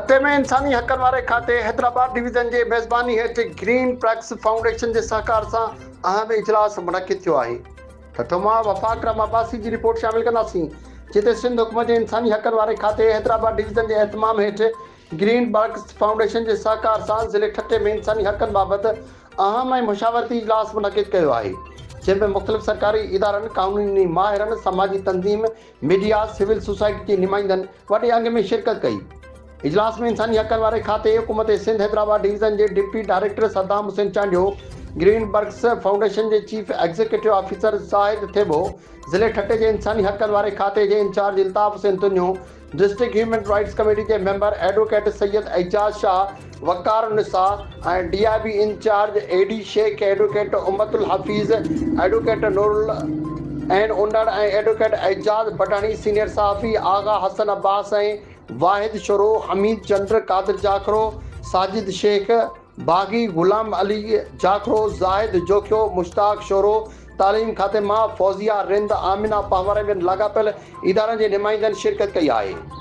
ठटे में इंसानी हक़नि वारे खाते हैदराबाद डिवीज़न जे मेज़बानी हेठि ग्रीन पैक्स फाउंडेशन जे सहकार सां अहम इजलास मुनक़िद थियो आहे। ठठो मां वफ़ा अकरम अब्बासी जी रिपोर्ट शामिल कंदासीं, जिते सिंध हुकूमत जे इंसानी हक़नि वारे खाते हैदराबाद डिवीज़न जे एहतमाम हेठि ग्रीन पैक्स फाउंडेशन जे सहकार सां ज़िले ठटे में इंसानी हक़नि बाबति अहम ऐं मुशावरती इजलास मुनक़िद कयो आहे, जंहिंमें मुख़्तलिफ़ सरकारी इदारनि, क़ानूनी माहिरनि, समाजी तंज़ीम, मीडिया, सिविल सोसाइटी जे नुमाइंदनि वॾे अंग में शिरकत कई। इजलास में इंसानी हक़नि वारे खाते हुकूमत सिंध हैदराबाद डिवीज़न जे deputy director Saddam Hussain Chandio, green packs foundation जे chief executive officer Zahid Thebo, ज़िले ठटे जे इंसानी हक़नि वारे खाते जे in charge Altaf Hussain Tunio, district human rights committee जे मेंबर एडवोकेट सैयद एजाज शाह, वकार निसा ऐं DIB in charge AD Shaikh, advocate Ummatul Hafeez, advocate Noorul ऐं ओनर ऐं एडवोकेट एजाज बटाणी, सीनियर सहाफ़ी आगा हसन अब्बास ऐं वाहिद शोरो, हमीद चंद्र, कादिर जाखरो, साजिद शेख, बागी गुलाम अली जाखरो, ज़ाहिद जोखियो, मुश्ताक शोरो, तालीम खाते मां फौजिया रिंद, आमिना पहवारे में लाॻापियल इदारनि जे नुमाइंदनि शिरकत कई आहे।